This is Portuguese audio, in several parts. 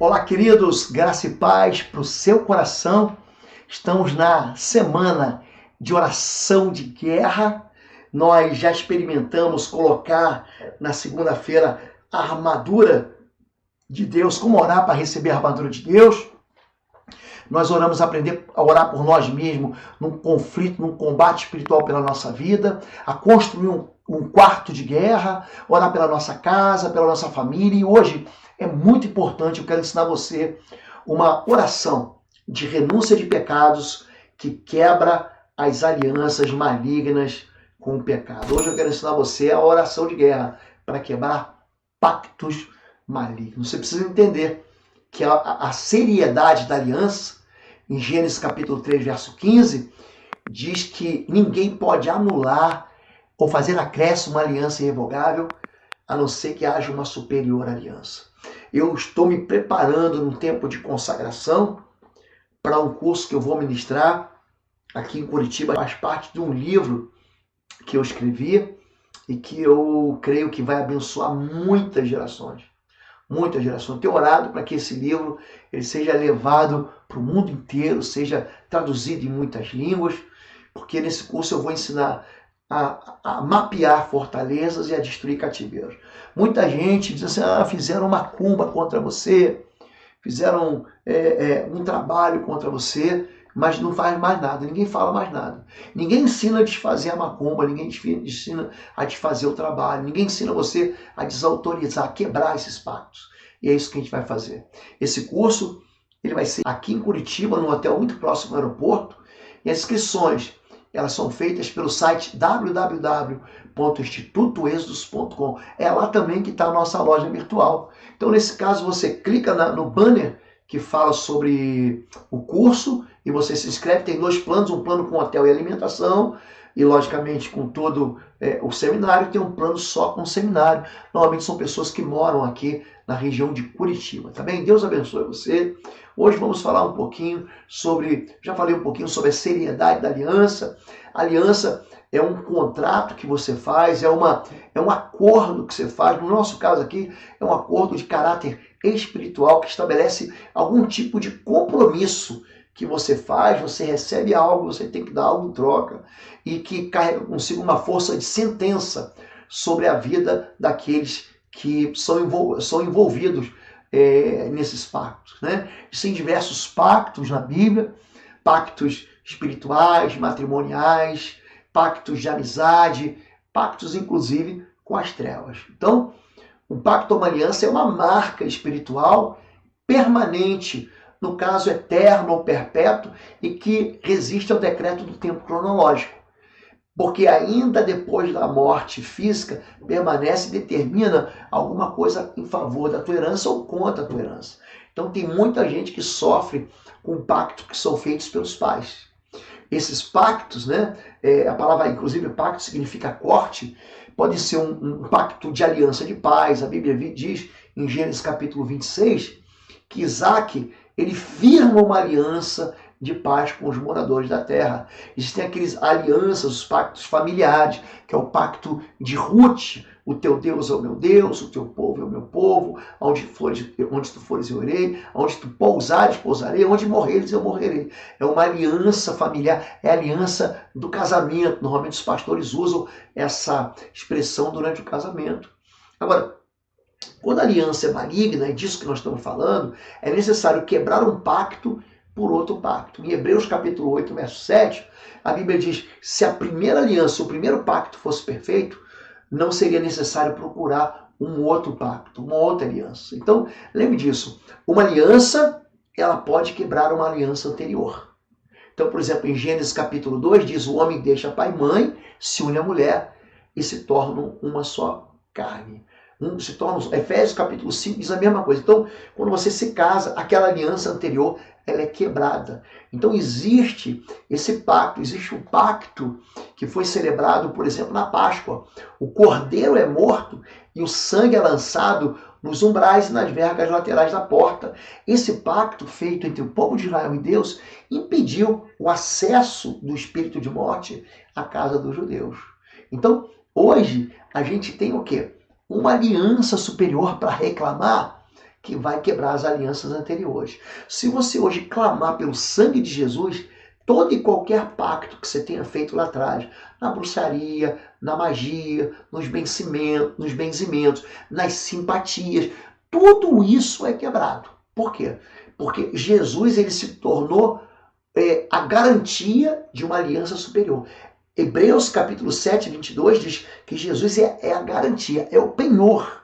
Olá, queridos, graça e paz para o seu coração. Estamos na semana de oração de guerra. Nós já experimentamos colocar na segunda-feira a armadura de Deus, como orar para receber a armadura de Deus. Nós oramos aprender a orar por nós mesmos num conflito, num combate espiritual pela nossa vida, a construir um quarto de guerra, orar pela nossa casa, pela nossa família. E hoje é muito importante, eu quero ensinar você uma oração de renúncia de pecados que quebra as alianças malignas com o pecado. Hoje eu quero ensinar você a oração de guerra para quebrar pactos malignos. Você precisa entender que a seriedade da aliança, em Gênesis capítulo 3, verso 15, diz que ninguém pode anular ou fazer acréscimo uma aliança irrevogável, a não ser que haja uma superior aliança. Eu estou me preparando num tempo de consagração para um curso que eu vou ministrar aqui em Curitiba. Faz parte de um livro que eu escrevi e que eu creio que vai abençoar muitas gerações. Muitas gerações. Tenho orado para que esse livro ele seja levado para o mundo inteiro, seja traduzido em muitas línguas, porque nesse curso eu vou ensinar a mapear fortalezas e a destruir cativeiros. Muita gente diz assim, fizeram uma macumba contra você, fizeram um trabalho contra você, mas não faz mais nada, ninguém fala mais nada. Ninguém ensina a desfazer a macumba, ninguém ensina a desfazer o trabalho, ninguém ensina você a desautorizar, a quebrar esses pactos. E é isso que a gente vai fazer. Esse curso ele vai ser aqui em Curitiba, num hotel muito próximo ao aeroporto, e as inscrições elas são feitas pelo site www.institutoexodus.com. É lá também que está a nossa loja virtual. Então, nesse caso, você clica no banner que fala sobre o curso e você se inscreve. Tem dois planos, um plano com hotel e alimentação e, logicamente, com todo o seminário. Tem um plano só com seminário. Normalmente são pessoas que moram aqui na região de Curitiba, tá bem? Deus abençoe você. Hoje vamos falar um pouquinho já falei um pouquinho sobre a seriedade da aliança. A aliança é um contrato que você faz, é um acordo que você faz. No nosso caso aqui, é um acordo de caráter espiritual que estabelece algum tipo de compromisso que você faz, você recebe algo, você tem que dar algo em troca, e que carrega consigo uma força de sentença sobre a vida daqueles que são envolvidos nesses pactos, né? Existem diversos pactos na Bíblia, pactos espirituais, matrimoniais, pactos de amizade, pactos inclusive com as trevas. Então, o pacto ou uma aliança é uma marca espiritual permanente, no caso eterno ou perpétuo, e que resiste ao decreto do tempo cronológico. Porque ainda depois da morte física, permanece e determina alguma coisa em favor da tua herança ou contra a tua herança. Então tem muita gente que sofre com pactos que são feitos pelos pais. Esses pactos, né? A palavra, inclusive, pacto significa corte, pode ser um pacto de aliança de paz. A Bíblia diz, em Gênesis capítulo 26, que Isaac, ele firma uma aliança de paz com os moradores da terra. Existem aqueles alianças, os pactos familiares, que é o pacto de Ruth, o teu Deus é o meu Deus, o teu povo é o meu povo, onde tu fores eu irei, onde tu pousares, pousarei, onde morreres eu morrerei. É uma aliança familiar, é a aliança do casamento. Normalmente os pastores usam essa expressão durante o casamento. Agora, quando a aliança é maligna, é disso que nós estamos falando, é necessário quebrar um pacto por outro pacto. Em Hebreus capítulo 8, verso 7, a Bíblia diz, se a primeira aliança, o primeiro pacto fosse perfeito, não seria necessário procurar um outro pacto, uma outra aliança. Então, lembre disso, uma aliança, ela pode quebrar uma aliança anterior. Então, por exemplo, em Gênesis capítulo 2, diz, o homem deixa pai e mãe, se une à mulher e se tornam uma só carne. Efésios capítulo 5 diz a mesma coisa. Então, quando você se casa, aquela aliança anterior, ela é quebrada. Então existe esse pacto, existe um pacto que foi celebrado, por exemplo, na Páscoa. O cordeiro é morto e o sangue é lançado nos umbrais e nas vergas laterais da porta. Esse pacto feito entre o povo de Israel e Deus impediu o acesso do espírito de morte à casa dos judeus. Então, hoje, a gente tem o quê? Uma aliança superior para reclamar que vai quebrar as alianças anteriores. Se você hoje clamar pelo sangue de Jesus, todo e qualquer pacto que você tenha feito lá atrás, na bruxaria, na magia, nos benzimentos, nas simpatias, tudo isso é quebrado. Por quê? Porque Jesus ele se tornou a garantia de uma aliança superior. Hebreus capítulo 7, 22 diz que Jesus é a garantia, é o penhor.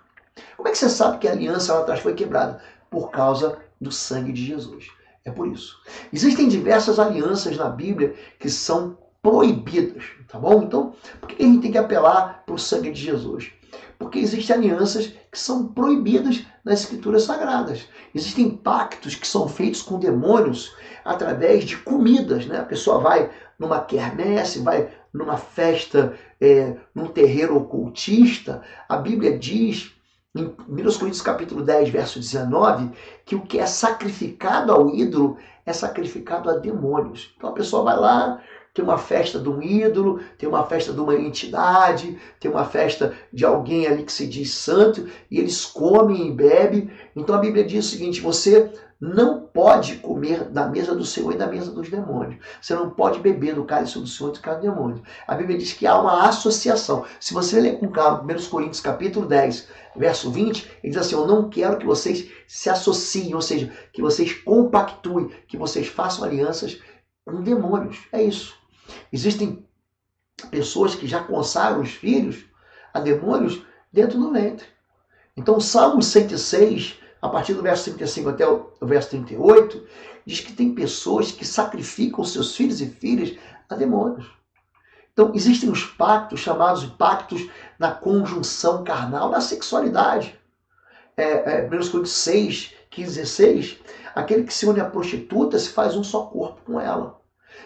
Como é que você sabe que a aliança lá atrás foi quebrada? Por causa do sangue de Jesus. É por isso. Existem diversas alianças na Bíblia que são proibidas, tá bom? Então, por que a gente tem que apelar para o sangue de Jesus? Porque existem alianças que são proibidas nas escrituras sagradas. Existem pactos que são feitos com demônios através de comidas, né? A pessoa vai numa quermesse, vai numa festa, num terreiro ocultista. A Bíblia diz, em 1 Coríntios capítulo 10, verso 19, que o que é sacrificado ao ídolo é sacrificado a demônios. Então a pessoa vai lá, tem uma festa de um ídolo, tem uma festa de uma entidade, tem uma festa de alguém ali que se diz santo, e eles comem e bebem. Então a Bíblia diz o seguinte: você não pode comer da mesa do Senhor e da mesa dos demônios. Você não pode beber do cálice do Senhor e do cálice do demônio. A Bíblia diz que há uma associação. Se você ler com calma 1 Coríntios capítulo 10, verso 20, ele diz assim: eu não quero que vocês se associem, ou seja, que vocês compactuem, que vocês façam alianças com demônios. É isso. Existem pessoas que já consagram os filhos a demônios dentro do ventre. Então, Salmo 106, a partir do verso 35 até o verso 38, diz que tem pessoas que sacrificam seus filhos e filhas a demônios. Então, existem os pactos, chamados de pactos na conjunção carnal, na sexualidade. 1 Coríntios 6, 15 e 16, aquele que se une à prostituta se faz um só corpo com ela.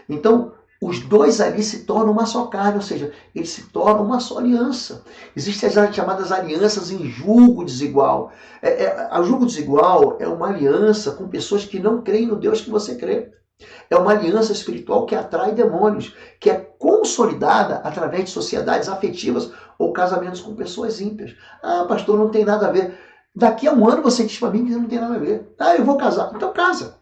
Então, os dois ali se tornam uma só carne, ou seja, eles se tornam uma só aliança. Existem as chamadas alianças em julgo desigual. A julgo desigual é uma aliança com pessoas que não creem no Deus que você crê. É uma aliança espiritual que atrai demônios, que é consolidada através de sociedades afetivas ou casamentos com pessoas ímpias. Ah, pastor, não tem nada a ver. Daqui a um ano você diz para mim que não tem nada a ver. Ah, eu vou casar. Então casa.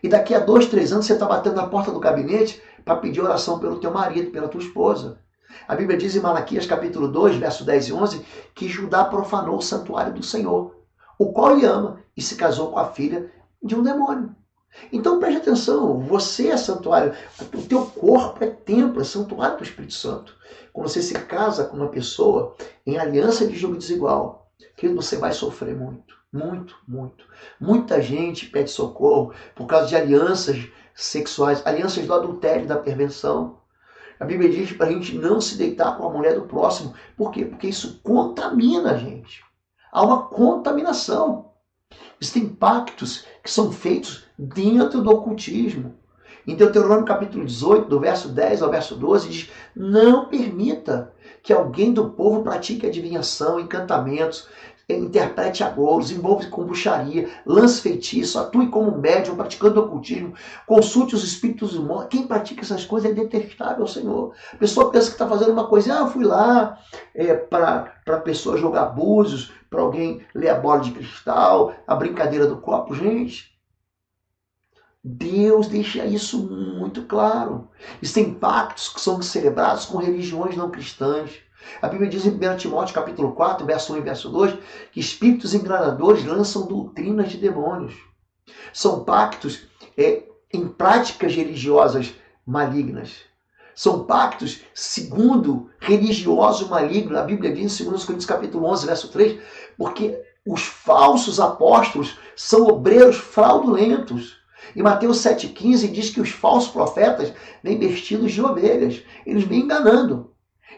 E daqui a 2, 3 anos você está batendo na porta do gabinete para pedir oração pelo teu marido, pela tua esposa. A Bíblia diz em Malaquias capítulo 2, verso 10 e 11, que Judá profanou o santuário do Senhor, o qual ele ama, e se casou com a filha de um demônio. Então preste atenção, você é santuário, o teu corpo é templo, é santuário do Espírito Santo. Quando você se casa com uma pessoa em aliança de jogo desigual, querido, você vai sofrer muito, muito, muito. Muita gente pede socorro por causa de alianças sexuais, alianças do adultério, da perversão. A Bíblia diz para a gente não se deitar com a mulher do próximo. Por quê? Porque isso contamina a gente. Há uma contaminação. Existem pactos que são feitos dentro do ocultismo. Em Deuteronômio capítulo 18, do verso 10 ao verso 12, diz: não permita que alguém do povo pratique adivinhação, encantamentos, interprete agouros, envolve com bruxaria, lance feitiço, atue como médium, praticando ocultismo, consulte os espíritos imóveis. Quem pratica essas coisas é detestável ao Senhor. A pessoa pensa que está fazendo uma coisa, eu fui lá para a pessoa jogar búzios, para alguém ler a bola de cristal, a brincadeira do copo. Gente, Deus deixa isso muito claro. Existem pactos que são celebrados com religiões não cristãs. A Bíblia diz em 1 Timóteo capítulo 4, verso 1 e verso 2, que espíritos enganadores lançam doutrinas de demônios. São pactos em práticas religiosas malignas. São pactos segundo religioso maligno. A Bíblia diz em 2 Coríntios capítulo 11, verso 3, porque os falsos apóstolos são obreiros fraudulentos. Em Mateus 7,15 diz que os falsos profetas vêm vestidos de ovelhas. Eles vêm enganando.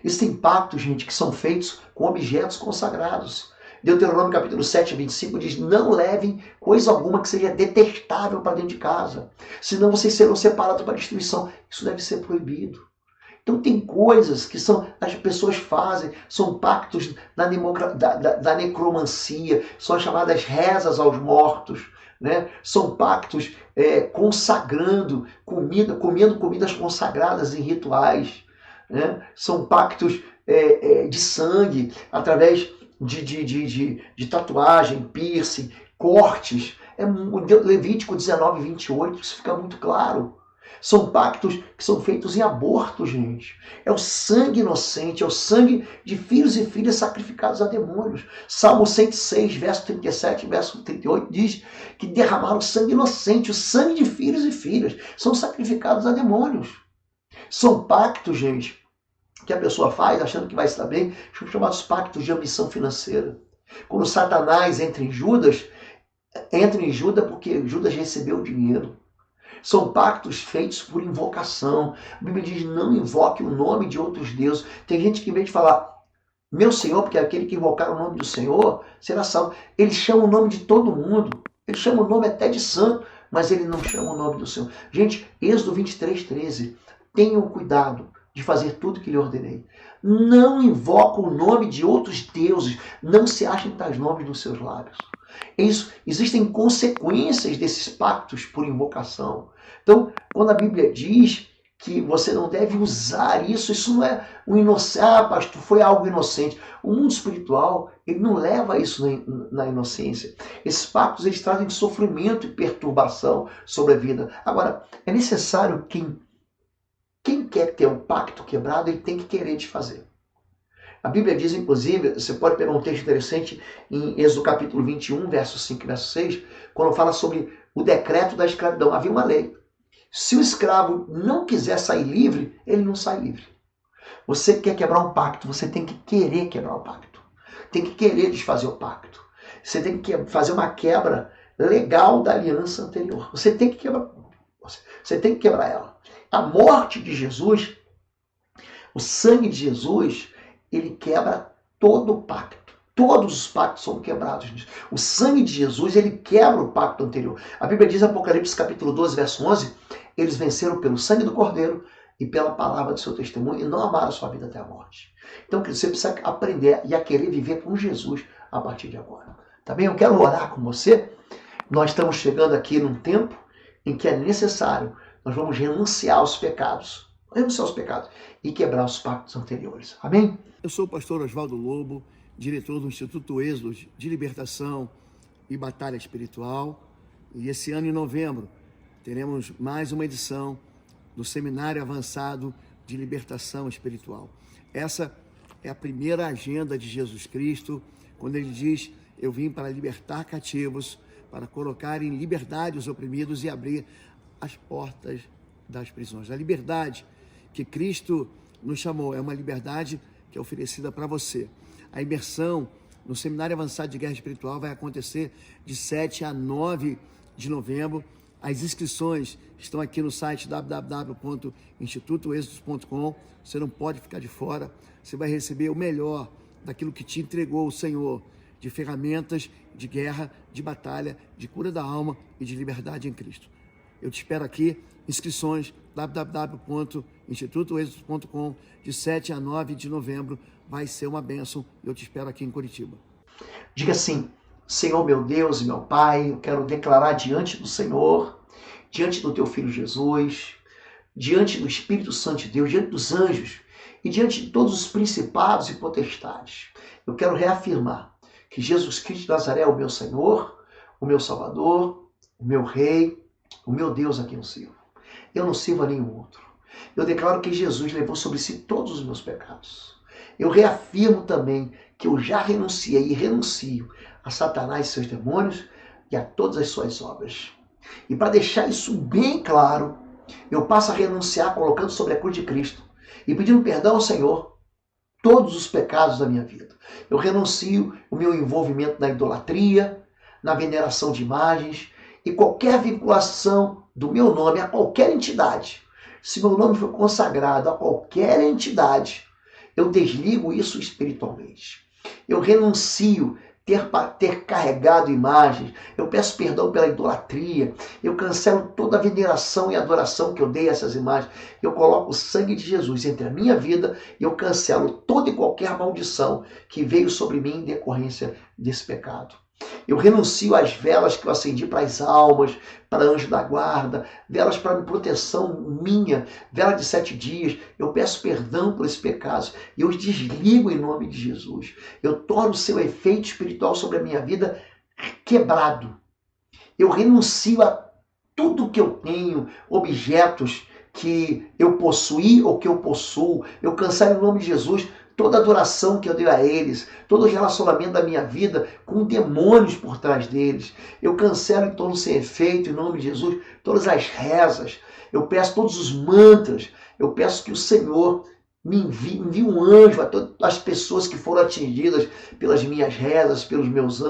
Existem pactos, gente, que são feitos com objetos consagrados. Deuteronômio capítulo 7, 25 diz: não levem coisa alguma que seja detestável para dentro de casa, senão vocês serão separados para destruição. Isso deve ser proibido. Então tem coisas que as pessoas fazem, são pactos da necromancia, são as chamadas rezas aos mortos, né? São pactos consagrando comida, comendo comidas consagradas em rituais. Né? São pactos de sangue, através de tatuagem, piercing, cortes. Levítico 19, 28, isso fica muito claro. São pactos que são feitos em aborto, gente. É o sangue inocente, é o sangue de filhos e filhas sacrificados a demônios. Salmo 106, verso 37 e verso 38 diz que derramaram sangue inocente, o sangue de filhos e filhas são sacrificados a demônios. São pactos, gente, que a pessoa faz achando que vai estar bem, são chamados pactos de ambição financeira. Quando Satanás entra em Judas porque Judas recebeu o dinheiro. São pactos feitos por invocação. A Bíblia diz, não invoque o nome de outros deuses. Tem gente que, em vez de falar, meu Senhor, porque aquele que invocar o nome do Senhor será salvo, ele chama o nome de todo mundo. Ele chama o nome até de santo, mas ele não chama o nome do Senhor. Gente, Êxodo 23, 13. Tenham cuidado de fazer tudo que lhe ordenei. Não invoca o nome de outros deuses. Não se achem tais nomes nos seus lábios. Isso, existem consequências desses pactos por invocação. Então, quando a Bíblia diz que você não deve usar isso não é um inocente, pastor, foi algo inocente. O mundo espiritual, ele não leva isso na inocência. Esses pactos, eles trazem sofrimento e perturbação sobre a vida. Agora, é necessário quem quer ter um pacto quebrado, ele tem que querer desfazer. A Bíblia diz, inclusive, você pode pegar um texto interessante em Êxodo capítulo 21, verso 5 e verso 6, quando fala sobre o decreto da escravidão. Havia uma lei. Se o escravo não quiser sair livre, ele não sai livre. Você quer quebrar um pacto, você tem que querer quebrar o pacto. Tem que querer desfazer o pacto. Você tem que fazer uma quebra legal da aliança anterior. Você tem que quebrar ela. A morte de Jesus, o sangue de Jesus, ele quebra todo o pacto. Todos os pactos são quebrados. O sangue de Jesus, ele quebra o pacto anterior. A Bíblia diz em Apocalipse capítulo 12, verso 11, eles venceram pelo sangue do Cordeiro e pela palavra do seu testemunho e não amaram a sua vida até a morte. Então você precisa aprender e a querer viver com Jesus a partir de agora. Tá bem? Eu quero orar com você. Nós estamos chegando aqui num tempo em que é necessário, nós vamos renunciar aos pecados. Renunciar aos pecados e quebrar os pactos anteriores. Amém? Eu sou o pastor Oswaldo Lobo, diretor do Instituto Êxodo de Libertação e Batalha Espiritual. E esse ano, em novembro, teremos mais uma edição do Seminário Avançado de Libertação Espiritual. Essa é a primeira agenda de Jesus Cristo, quando ele diz, eu vim para libertar cativos, para colocar em liberdade os oprimidos e abrir as portas das prisões. A liberdade que Cristo nos chamou é uma liberdade que é oferecida para você. A imersão no Seminário Avançado de Guerra Espiritual vai acontecer de 7 a 9 de novembro. As inscrições estão aqui no site www.institutoexodus.com. Você não pode ficar de fora. Você vai receber o melhor daquilo que te entregou o Senhor, de ferramentas de guerra, de batalha, de cura da alma e de liberdade em Cristo. Eu te espero aqui. Inscrições www.institutoexodus.com, de 7 a 9 de novembro. Vai ser uma bênção. Eu te espero aqui em Curitiba. Diga assim, Senhor meu Deus e meu Pai, eu quero declarar diante do Senhor, diante do teu Filho Jesus, diante do Espírito Santo de Deus, diante dos anjos e diante de todos os principados e potestades. Eu quero reafirmar que Jesus Cristo de Nazaré é o meu Senhor, o meu Salvador, o meu Rei, o meu Deus a quem eu sirvo. Eu não sirvo a nenhum outro. Eu declaro que Jesus levou sobre si todos os meus pecados. Eu reafirmo também que eu já renunciei e renuncio a Satanás e seus demônios e a todas as suas obras. E para deixar isso bem claro, eu passo a renunciar colocando sobre a cruz de Cristo e pedindo perdão ao Senhor todos os pecados da minha vida. Eu renuncio o meu envolvimento na idolatria, na veneração de imagens e qualquer vinculação do meu nome a qualquer entidade. Se meu nome for consagrado a qualquer entidade, eu desligo isso espiritualmente. Eu renuncio ter carregado imagens. Eu peço perdão pela idolatria. Eu cancelo toda a veneração e adoração que eu dei a essas imagens. Eu coloco o sangue de Jesus entre a minha vida e eu cancelo toda e qualquer maldição que veio sobre mim em decorrência desse pecado. Eu renuncio às velas que eu acendi para as almas, para anjo da guarda, velas para proteção minha, vela de 7 dias. Eu peço perdão por esses pecados e eu os desligo em nome de Jesus. Eu torno o seu efeito espiritual sobre a minha vida quebrado. Eu renuncio a tudo que eu tenho, objetos que eu possuí ou que eu possuo. Eu cancelo em nome de Jesus toda adoração que eu dei a eles, todo o relacionamento da minha vida com demônios por trás deles. Eu cancelo em torno sem efeito, em nome de Jesus, todas as rezas. Eu peço todos os mantras. Eu peço que o Senhor me envie um anjo a todas as pessoas que foram atingidas pelas minhas rezas, pelos meus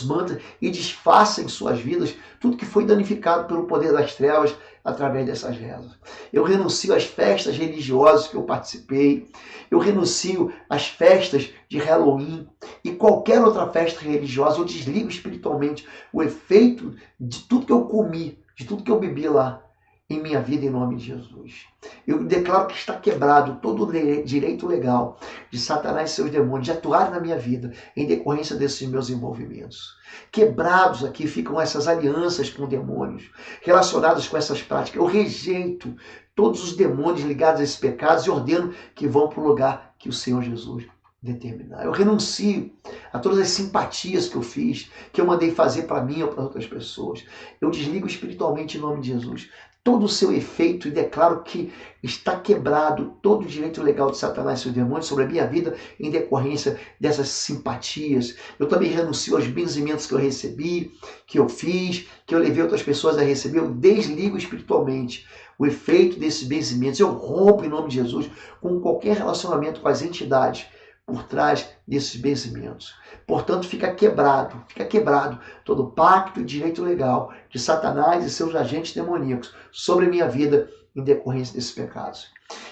mantras, e desfaça em suas vidas tudo que foi danificado pelo poder das trevas através dessas rezas. Eu renuncio às festas religiosas que eu participei, eu renuncio às festas de Halloween e qualquer outra festa religiosa. Eu desligo espiritualmente o efeito de tudo que eu comi, de tudo que eu bebi lá em minha vida, em nome de Jesus. Eu declaro que está quebrado todo o direito legal de Satanás e seus demônios de atuar na minha vida em decorrência desses meus envolvimentos. Quebrados aqui ficam essas alianças com demônios relacionadas com essas práticas. Eu rejeito todos os demônios ligados a esses pecados e ordeno que vão para o lugar que o Senhor Jesus determinar. Eu renuncio a todas as simpatias que eu fiz, que eu mandei fazer para mim ou para outras pessoas. Eu desligo espiritualmente em nome de Jesus todo o seu efeito e declaro que está quebrado todo o direito legal de Satanás e seus demônios sobre a minha vida em decorrência dessas simpatias. Eu também renuncio aos benzimentos que eu recebi, que eu fiz, que eu levei outras pessoas a receber. Eu desligo espiritualmente o efeito desses benzimentos. Eu rompo em nome de Jesus com qualquer relacionamento com as entidades por trás desses benzimentos. Portanto, fica quebrado todo pacto e direito legal de Satanás e seus agentes demoníacos sobre a minha vida em decorrência desses pecados.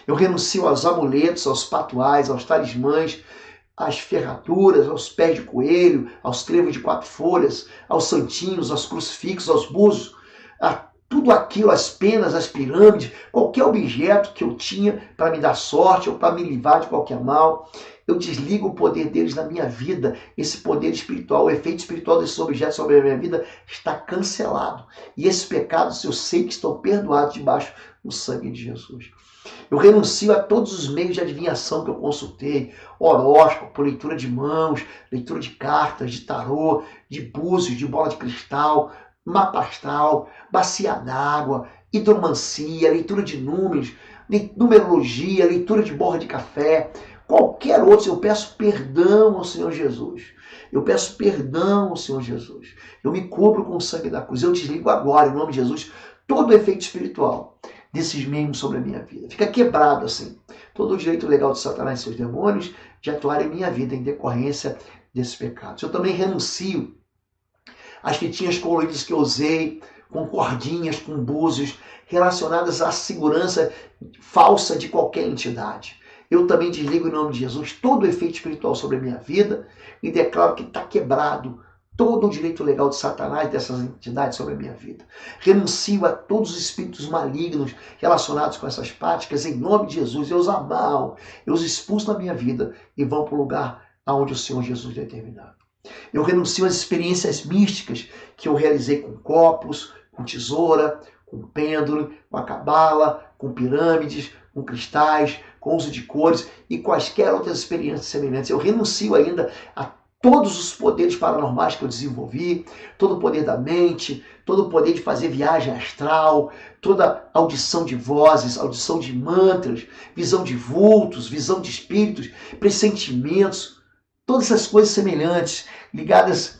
Eu renuncio aos amuletos, aos patuais, aos talismãs, às ferraduras, aos pés de coelho, aos trevos de 4 folhas, aos santinhos, aos crucifixos, aos búzios, a tudo aquilo, as penas, as pirâmides, qualquer objeto que eu tinha para me dar sorte ou para me livrar de qualquer mal. Eu desligo o poder deles na minha vida. Esse poder espiritual, o efeito espiritual desses objetos sobre a minha vida está cancelado. E esses pecados eu sei que estão perdoados debaixo do sangue de Jesus. Eu renuncio a todos os meios de adivinhação que eu consultei, horóscopo, leitura de mãos, leitura de cartas, de tarô, de búzios, de bola de cristal, mapa astral, bacia d'água, hidromancia, leitura de números, numerologia, leitura de borra de café, qualquer outro. Eu peço perdão ao Senhor Jesus. Eu peço perdão ao Senhor Jesus. Eu me cubro com o sangue da cruz. Eu desligo agora, em nome de Jesus, todo o efeito espiritual desses membros sobre a minha vida. Fica quebrado assim. Todo o direito legal de Satanás e seus demônios de atuar em minha vida em decorrência desses pecados. Eu também renuncio às fitinhas coloridas que eu usei, com cordinhas, com búzios, relacionadas à segurança falsa de qualquer entidade. Eu também desligo em nome de Jesus todo o efeito espiritual sobre a minha vida e declaro que está quebrado todo o direito legal de Satanás dessas entidades sobre a minha vida. Renuncio a todos os espíritos malignos relacionados com essas práticas em nome de Jesus. Eu os amarro, eu os expulso da minha vida e vão para o lugar aonde o Senhor Jesus determinar. Eu renuncio às experiências místicas que eu realizei com copos, com tesoura, com pêndulo, com a cabala, com pirâmides, com cristais, com uso de cores e quaisquer outras experiências semelhantes. Eu renuncio ainda a todos os poderes paranormais que eu desenvolvi, todo o poder da mente, todo o poder de fazer viagem astral, toda audição de vozes, audição de mantras, visão de vultos, visão de espíritos, pressentimentos, todas essas coisas semelhantes, ligadas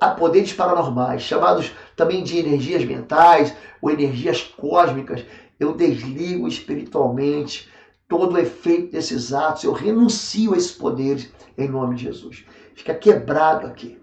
a poderes paranormais, chamados também de energias mentais ou energias cósmicas. Eu desligo espiritualmente todo o efeito desses atos. Eu renuncio a esses poderes em nome de Jesus. Fica quebrado aqui.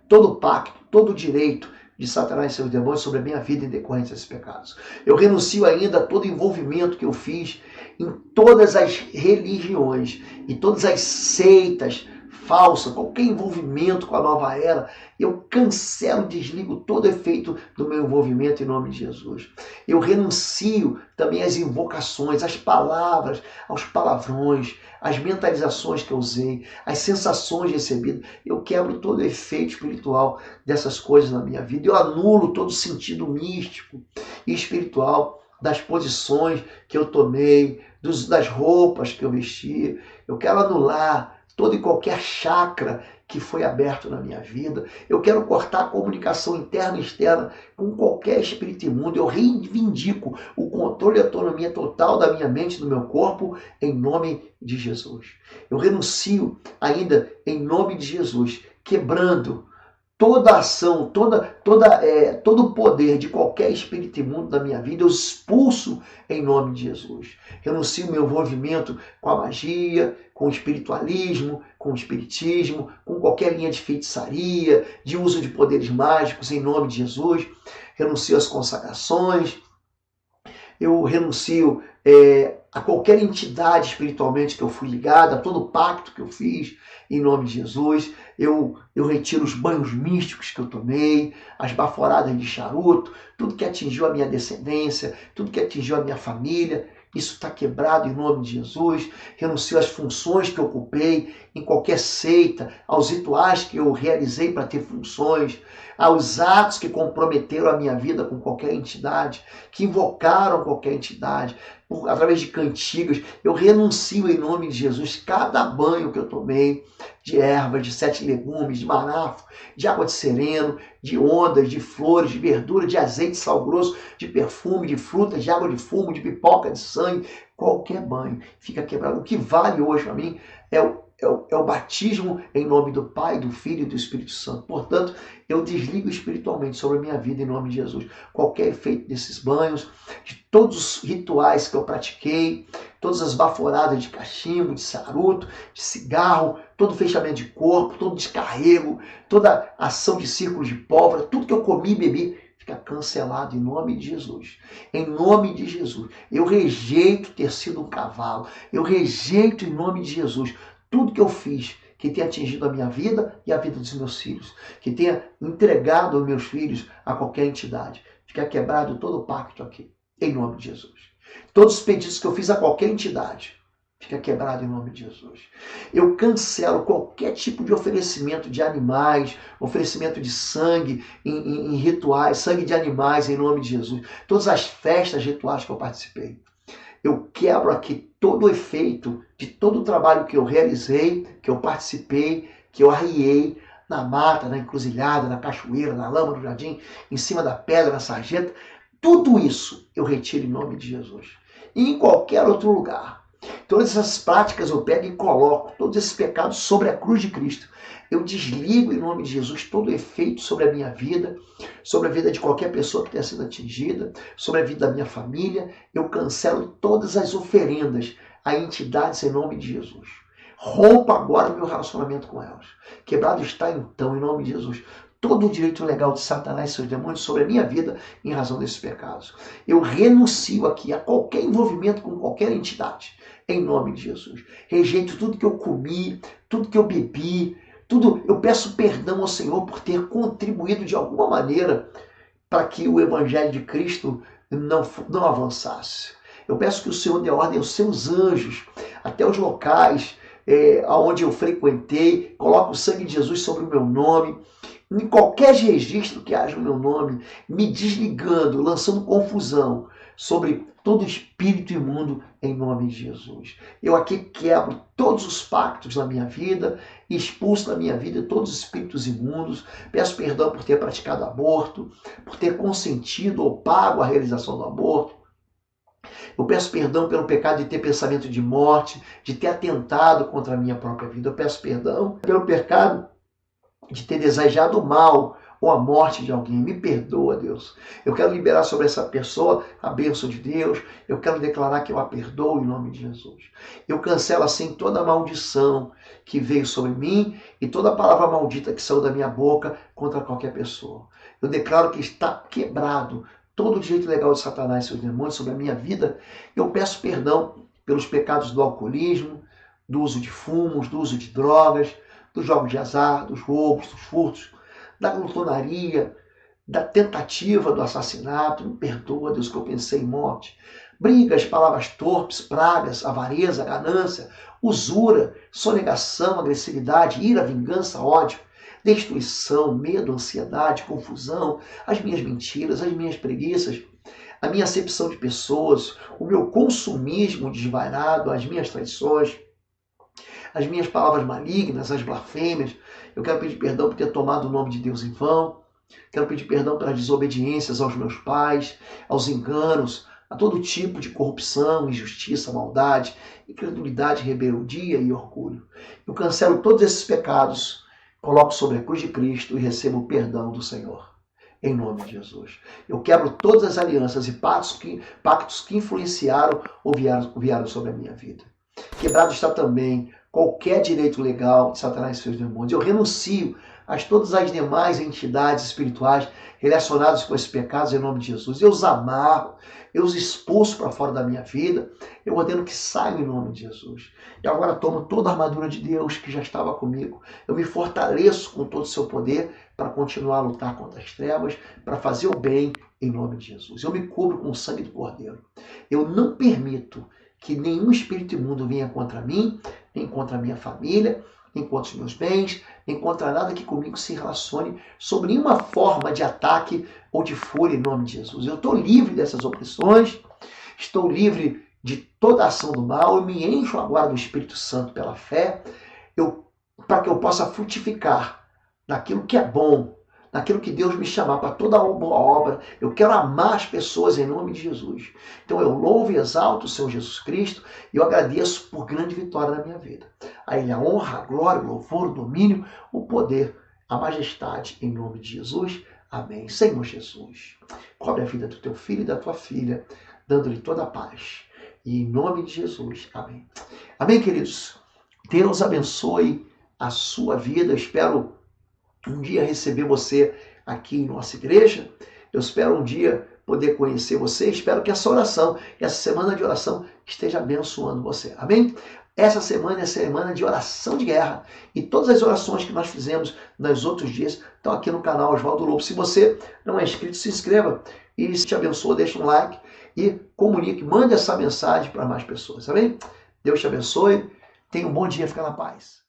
Todo o pacto, todo o direito de Satanás e seus demônios sobre a minha vida em decorrência desses pecados. Eu renuncio ainda a todo envolvimento que eu fiz em todas as religiões e todas as seitas falsas, qualquer envolvimento com a nova era. Eu cancelo, desligo todo o efeito do meu envolvimento em nome de Jesus. Eu renuncio também às invocações, às palavras, aos palavrões, às mentalizações que eu usei, às sensações recebidas. Eu quebro todo o efeito espiritual dessas coisas na minha vida. Eu anulo todo o sentido místico e espiritual das posições que eu tomei, das roupas que eu vesti. Eu quero anular todo e qualquer chakra que foi aberto na minha vida. Eu quero cortar a comunicação interna e externa com qualquer espírito imundo. Eu reivindico o controle e autonomia total da minha mente e do meu corpo em nome de Jesus. Eu renuncio ainda em nome de Jesus, quebrando toda ação, todo o poder de qualquer espírito imundo da minha vida, eu expulso em nome de Jesus. Renuncio meu envolvimento com a magia, com o espiritualismo, com o espiritismo, com qualquer linha de feitiçaria, de uso de poderes mágicos, em nome de Jesus. Renuncio às consagrações, eu renuncio a qualquer entidade espiritualmente que eu fui ligado, a todo pacto que eu fiz, em nome de Jesus. Eu retiro os banhos místicos que eu tomei, as baforadas de charuto, tudo que atingiu a minha descendência, tudo que atingiu a minha família. Isso está quebrado em nome de Jesus. Renuncio às funções que eu ocupei em qualquer seita, aos rituais que eu realizei para ter funções, aos atos que comprometeram a minha vida com qualquer entidade, que invocaram qualquer entidade, através de cantigas. Eu renuncio em nome de Jesus cada banho que eu tomei, de ervas, de 7 legumes, de manafo, de água de sereno, de ondas, de flores, de verdura, de azeite, sal grosso, de perfume, de frutas, de água de fumo, de pipoca, de sangue, qualquer banho fica quebrado. O que vale hoje para mim é o batismo em nome do Pai, do Filho e do Espírito Santo. Portanto, eu desligo espiritualmente sobre a minha vida em nome de Jesus. Qualquer efeito desses banhos, de todos os rituais que eu pratiquei, todas as baforadas de cachimbo, de charuto, de cigarro, todo fechamento de corpo, todo descarrego, toda ação de círculos de pólvora, tudo que eu comi e bebi, fica cancelado em nome de Jesus. Em nome de Jesus. Eu rejeito ter sido um cavalo. Eu rejeito em nome de Jesus tudo que eu fiz que tenha atingido a minha vida e a vida dos meus filhos, que tenha entregado os meus filhos a qualquer entidade. Fica quebrado todo o pacto aqui, em nome de Jesus. Todos os pedidos que eu fiz a qualquer entidade, fica quebrado em nome de Jesus. Eu cancelo qualquer tipo de oferecimento de animais, oferecimento de sangue em rituais, sangue de animais em nome de Jesus. Todas as festas rituais que eu participei. Eu quebro aqui todo o efeito de todo o trabalho que eu realizei, que eu participei, que eu arriei na mata, na encruzilhada, na cachoeira, na lama do jardim, em cima da pedra, na sarjeta. Tudo isso eu retiro em nome de Jesus. E em qualquer outro lugar. Todas essas práticas eu pego e coloco, todos esses pecados sobre a cruz de Cristo. Eu desligo em nome de Jesus todo o efeito sobre a minha vida, sobre a vida de qualquer pessoa que tenha sido atingida, sobre a vida da minha família. Eu cancelo todas as oferendas a entidades em nome de Jesus. Rompa agora o meu relacionamento com elas. Quebrado está então, em nome de Jesus, todo o direito legal de Satanás e seus demônios sobre a minha vida em razão desses pecados. Eu renuncio aqui a qualquer envolvimento com qualquer entidade, em nome de Jesus. Rejeito tudo que eu comi, tudo que eu bebi, tudo. Eu peço perdão ao Senhor por ter contribuído de alguma maneira para que o Evangelho de Cristo não avançasse. Eu peço que o Senhor dê ordem aos seus anjos, até os locais onde eu frequentei, coloque o sangue de Jesus sobre o meu nome, em qualquer registro que haja o meu nome, me desligando, lançando confusão sobre todo espírito imundo em nome de Jesus. Eu aqui quebro todos os pactos na minha vida, expulso da minha vida todos os espíritos imundos, peço perdão por ter praticado aborto, por ter consentido ou pago a realização do aborto. Eu peço perdão pelo pecado de ter pensamento de morte, de ter atentado contra a minha própria vida. Eu peço perdão pelo pecado de ter desejado o mal ou a morte de alguém. Me perdoa, Deus. Eu quero liberar sobre essa pessoa a bênção de Deus. Eu quero declarar que eu a perdoo em nome de Jesus. Eu cancelo assim toda a maldição que veio sobre mim e toda a palavra maldita que saiu da minha boca contra qualquer pessoa. Eu declaro que está quebrado todo o direito legal de Satanás e seus demônios sobre a minha vida. Eu peço perdão pelos pecados do alcoolismo, do uso de fumos, do uso de drogas, dos jogos de azar, dos roubos, dos furtos, da glutonaria, da tentativa do assassinato. Me perdoa, Deus, que eu pensei em morte. Brigas, palavras torpes, pragas, avareza, ganância, usura, sonegação, agressividade, ira, vingança, ódio, destruição, medo, ansiedade, confusão, as minhas mentiras, as minhas preguiças, a minha acepção de pessoas, o meu consumismo desvairado, as minhas traições, as minhas palavras malignas, as blasfêmias. Eu quero pedir perdão por ter tomado o nome de Deus em vão. Quero pedir perdão pelas desobediências aos meus pais, aos enganos, a todo tipo de corrupção, injustiça, maldade, incredulidade, rebeldia e orgulho. Eu cancelo todos esses pecados, coloco sobre a cruz de Cristo e recebo o perdão do Senhor. Em nome de Jesus. Eu quebro todas as alianças e pactos que influenciaram ou vieram sobre a minha vida. Quebrado está também qualquer direito legal de Satanás e seus demônios. Eu renuncio a todas as demais entidades espirituais relacionadas com esses pecados em nome de Jesus. Eu os amarro, eu os expulso para fora da minha vida. Eu ordeno que saiam em nome de Jesus. E agora tomo toda a armadura de Deus que já estava comigo. Eu me fortaleço com todo o seu poder para continuar a lutar contra as trevas, para fazer o bem em nome de Jesus. Eu me cubro com o sangue do Cordeiro. Eu não permito que nenhum espírito imundo venha contra mim, nem contra a minha família, nem contra os meus bens, nem contra nada que comigo se relacione sobre nenhuma forma de ataque ou de fúria em nome de Jesus. Eu estou livre dessas opressões, estou livre de toda a ação do mal, eu me encho agora do Espírito Santo pela fé, para que eu possa frutificar naquilo que é bom, naquilo que Deus me chamar para toda boa obra. Eu quero amar as pessoas em nome de Jesus. Então eu louvo e exalto o Senhor Jesus Cristo e eu agradeço por grande vitória na minha vida. A Ele a honra, a glória, o louvor, o domínio, o poder, a majestade em nome de Jesus. Amém. Senhor Jesus, cobre a vida do teu filho e da tua filha, dando-lhe toda a paz. E em nome de Jesus. Amém. Amém, queridos. Deus abençoe a sua vida. Eu espero um dia receber você aqui em nossa igreja. Eu espero um dia poder conhecer você. Espero que essa oração, essa semana de oração, esteja abençoando você. Amém? Essa semana é semana de oração de guerra. E todas as orações que nós fizemos nos outros dias estão aqui no canal Oswaldo Lobo. Se você não é inscrito, se inscreva. E se te abençoa, deixa um like e comunique, mande essa mensagem para mais pessoas. Amém? Deus te abençoe. Tenha um bom dia. Fica na paz.